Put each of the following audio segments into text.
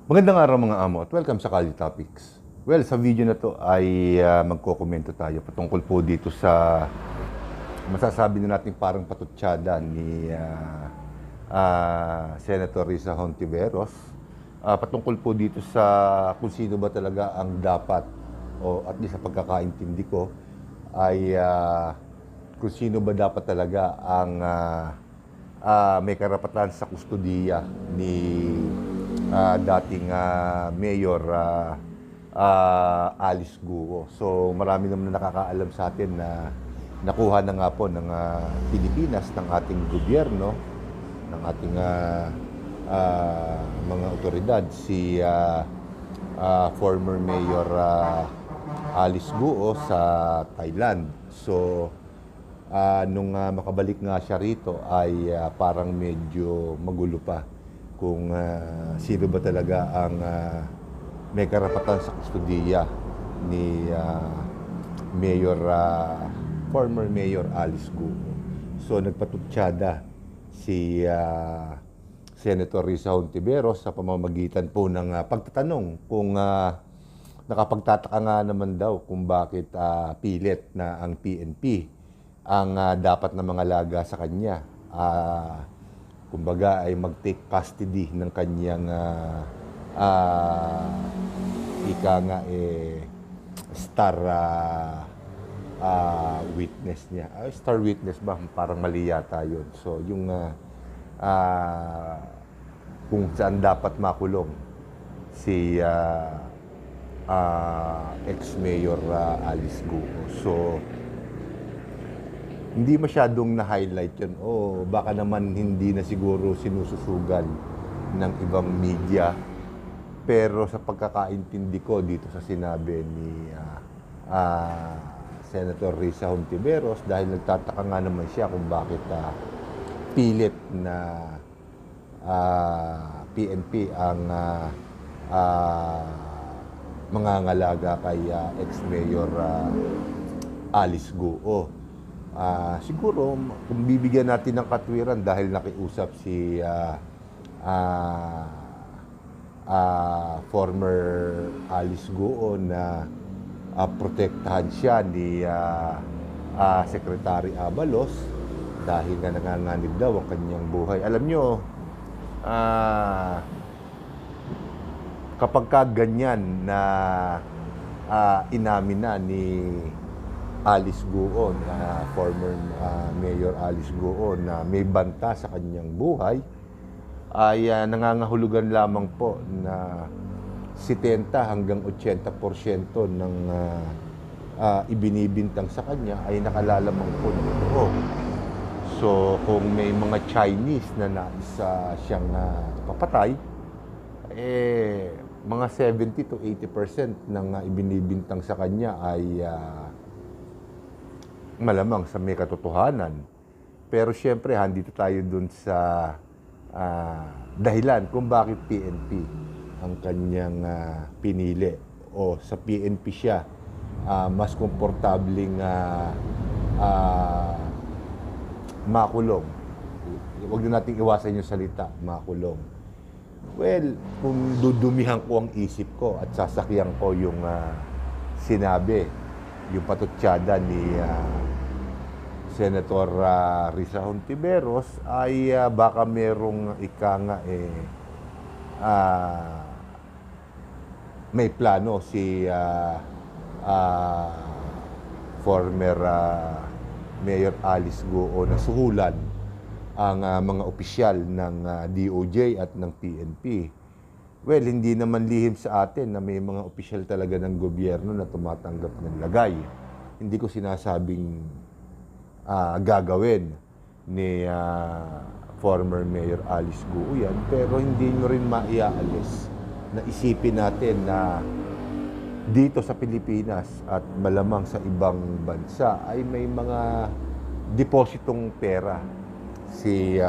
Magandang araw mga amo at welcome sa Kali Topics. Well, sa video na to ay magkokomento tayo patungkol po dito sa masasabi na natin parang patutsada ni Senator Risa Hontiveros patungkol po dito sa kung sino ba talaga ang dapat o at least sa pagkakaintindi ko ay kung sino ba dapat talaga ang may karapatan sa kustodiya ni dating Mayor Alice Guo. So marami naman na nakakaalam sa atin na nakuha na nga po ng Pilipinas, ng ating gobyerno, ng ating mga otoridad, si former Mayor Alice Guo sa Thailand. So nung makabalik nga siya rito ay parang medyo magulo pa kung sino ba talaga ang may karapatan sa kustodiya ni former Mayor Alice Guo. So nagpatutsyada si Senator Risa Hontiveros sa pamamagitan po ng pagtatanong kung nakapagtataka nga naman daw kung bakit pilit na ang PNP ang dapat na mga laga sa kanya. Kumbaga ay mag-take custody ng kanyang ika nga star witness niya. Star witness ba? Parang mali yata yun. So yung kung saan dapat makulong si ex-mayor Alice Guo. So hindi masyadong na-highlight yun. O baka naman hindi na siguro sinususugal ng ibang media. Pero sa pagkakaintindi ko dito sa sinabi ni Senator Risa Hontiveros, dahil nagtataka nga naman siya kung bakit pilit na PNP ang mangangalaga kay ex-mayor Alice Guo. Siguro, kung bibigyan natin ng katwiran dahil nakiusap si former Alice Guo na protektahan siya ni Secretary Abalos dahil nga nanganganib daw ang kanyang buhay. Alam nyo, kapag ka ganyan na inamin na ni Alice Guo, na former Mayor Alice Guo, na may banta sa kanyang buhay, ay nangangahulugan lamang po na 70 hanggang 80% ng ibinibintang sa kanya ay nakalalamang po ng totoo. So kung may mga Chinese na nais siyang papatay, mga 70 to 80% ng ibinibintang sa kanya ay malamang sa may katotohanan. Pero siyempre, handito tayo dun sa dahilan kung bakit PNP ang kanyang pinili o sa PNP siya mas komportabling makulong. Huwag na natin iwasan yung salita, makulong. Well, kung dudumihan ko ang isip ko at sasakyan ko yung sinabi, yung patutsyada ni Senator Risa Hontiveros ay baka merong may plano si former Mayor Alice Guo na suhulan ang mga opisyal ng DOJ at ng PNP. Well, hindi naman lihim sa atin na may mga opisyal talaga ng gobyerno na tumatanggap ng lagay. Hindi ko sinasabing gagawin ni former Mayor Alice Guo yan, pero hindi nyo rin maiaalis na isipin natin na dito sa Pilipinas at malamang sa ibang bansa ay may mga depositong pera si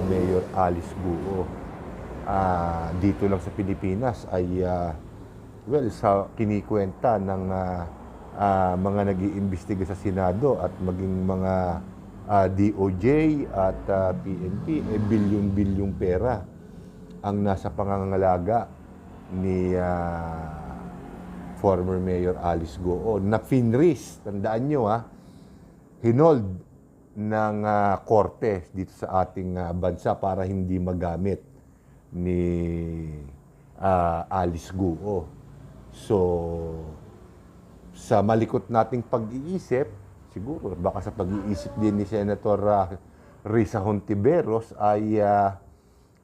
Mayor Alice Guo. Dito lang sa Pilipinas ay sa kinikwenta ng mga nag-iimbestiga sa Senado at maging mga DOJ at PNP, bilyon-bilyong pera ang nasa pangangalaga ni former Mayor Alice Goo na finris, tandaan nyo hinold ng korte dito sa ating bansa para hindi magamit ni Alice Goo. So, sa malikot nating pag-iisip, siguro baka sa pag-iisip din ni Senator Risa Hontiveros ay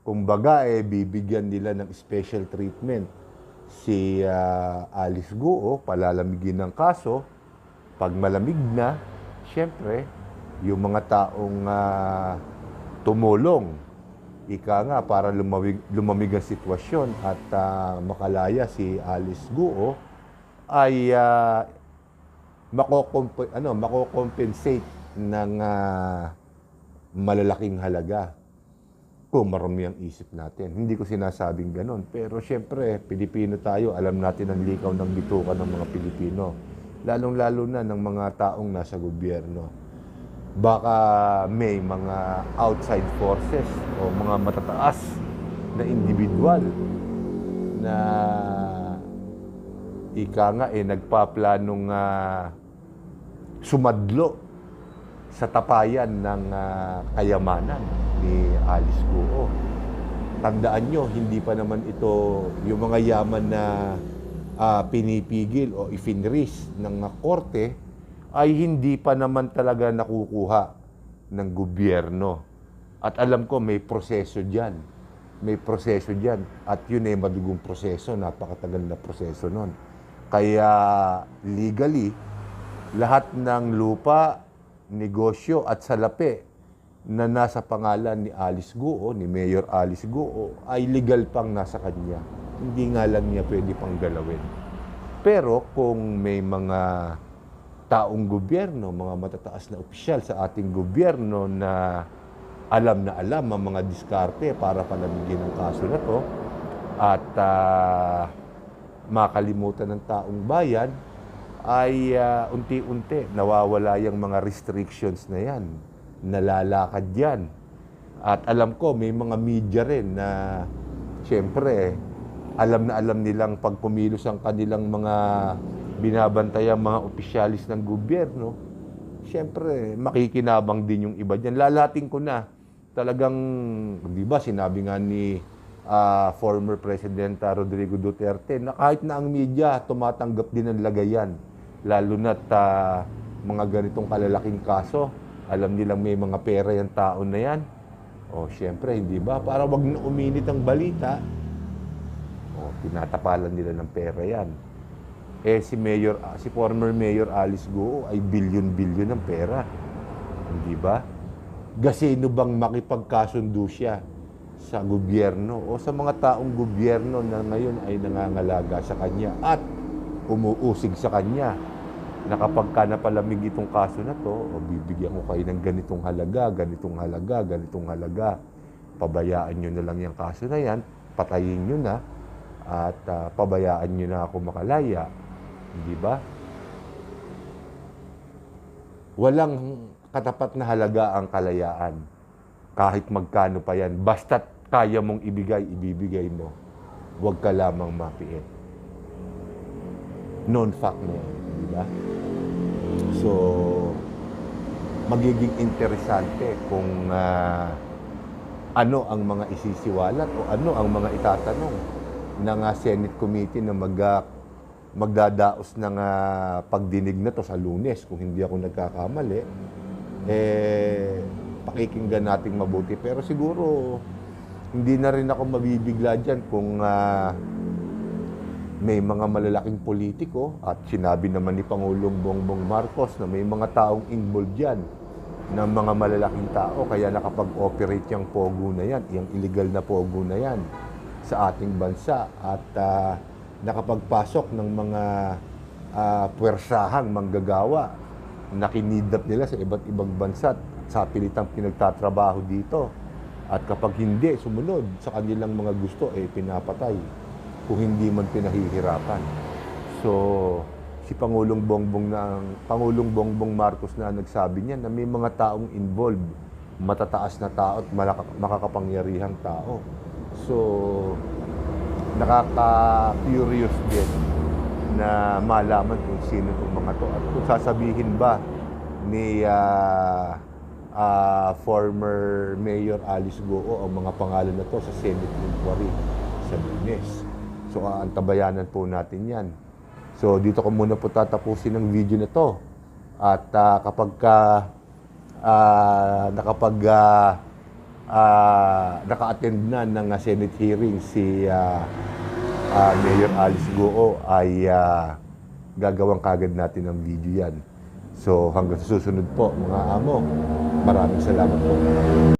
kumbaga bibigyan nila ng special treatment si Alice Goo, palalamigin ng kaso. Pag malamig na, syempre, yung mga taong tumulong, ika nga, para lumamig ang sitwasyon at makalaya si Alice Goo, ay makocompensate ng malalaking halaga kung marami ang isip natin. Hindi ko sinasabing ganon. Pero syempre, Pilipino tayo, alam natin ang likaw ng bituka ng mga Pilipino. Lalong-lalo na ng mga taong nasa gobyerno. Baka may mga outside forces o mga matataas na individual na ika nga nagpaplanong sumadlo sa tapayan ng kayamanan ni Alice Goo. Tandaan nyo, hindi pa naman ito yung mga yaman na pinipigil o ifinris ng korte ay hindi pa naman talaga nakukuha ng gobyerno. At alam ko may proseso dyan. May proseso dyan. At yun ay madugong proseso, napakatagal na proseso nun. Kaya legally, lahat ng lupa, negosyo at salapi na nasa pangalan ni Alice Goo, ni Mayor Alice Goo, ay legal pang nasa kanya. Hindi nga lang niya pwede pang galawin. Pero kung may mga taong gobyerno, mga matataas na opisyal sa ating gobyerno na alam ang mga diskarte para palamigin ang kaso na to at makalimutan ng taong bayan, ay unti-unti nawawala yung mga restrictions na yan. Nalalakad yan. At alam ko, may mga media rin na siyempre, alam nilang pag pumilos ang kanilang mga binabantayang mga opisyalis ng gobyerno, siyempre, makikinabang din yung iba dyan. Lalating ko na, talagang, di ba, sinabi nga ni former President Rodrigo Duterte na kahit na ang media tumatanggap din ng lagayan, lalo na't mga ganitong kalalaking kaso, alam nilang may mga pera yung tao na yan. O, siyempre, hindi ba? Para wag na uminit ang balita, tinatapalan nila ng pera yan. Si former Mayor Alice Goo ay bilyon-bilyon ng pera. Hindi ba? Gasino bang makipagkasundo siya sa gobyerno o sa mga taong gobyerno na ngayon ay nangangalaga sa kanya at umuusig sa kanya na kapag ka napalamig itong kaso na to, o bibigyan ko kayo ng ganitong halaga, pabayaan nyo na lang yung kaso na yan, patayin nyo na, at pabayaan nyo na ako makalaya. Hindi ba? Walang katapat na halaga ang kalayaan. Kahit magkano pa yan. Basta't kaya mong ibibigay mo. Huwag ka lamang mapiit. Non-fact na yan. Di ba? So, magiging interesante kung ano ang mga isisiwalat o ano ang mga itatanong ng Senate Committee na magdadaos ng pagdinig na to sa Lunes, kung hindi ako nagkakamali, pakikinggan nating mabuti. Pero siguro, hindi na rin ako mabibigla dyan kung may mga malalaking politiko at sinabi naman ni Pangulong Bongbong Marcos na may mga taong involved dyan na mga malalaking tao, kaya nakapag-operate yung pogo na yan, yung illegal na pogo na yan sa ating bansa at nakapagpasok ng mga puwersahang manggagawa na kinidnap nila sa iba't ibang bansa at sa pilitang pinagtatrabaho dito. At kapag hindi sumunod sa kanilang mga gusto, pinapatay kung hindi man pinahihirapan. So, si Pangulong Bongbong Marcos na nagsabi niya na may mga taong involved, matataas na tao at makakapangyarihang tao. So, nakaka-curious din na malaman kung sino itong mga to at kung sasabihin ba ni former Mayor Alice Goo ang mga pangalan na to sa Senate inquiry sa Lunes. So, antabayanan po natin yan. So, dito ko muna po tatapusin ang video na to. At kapag naka-attend na ng Senate hearing si Mayor Alice Goo ay gagawang kagad natin ang video yan. So hanggang sa susunod po mga amo, maraming salamat po.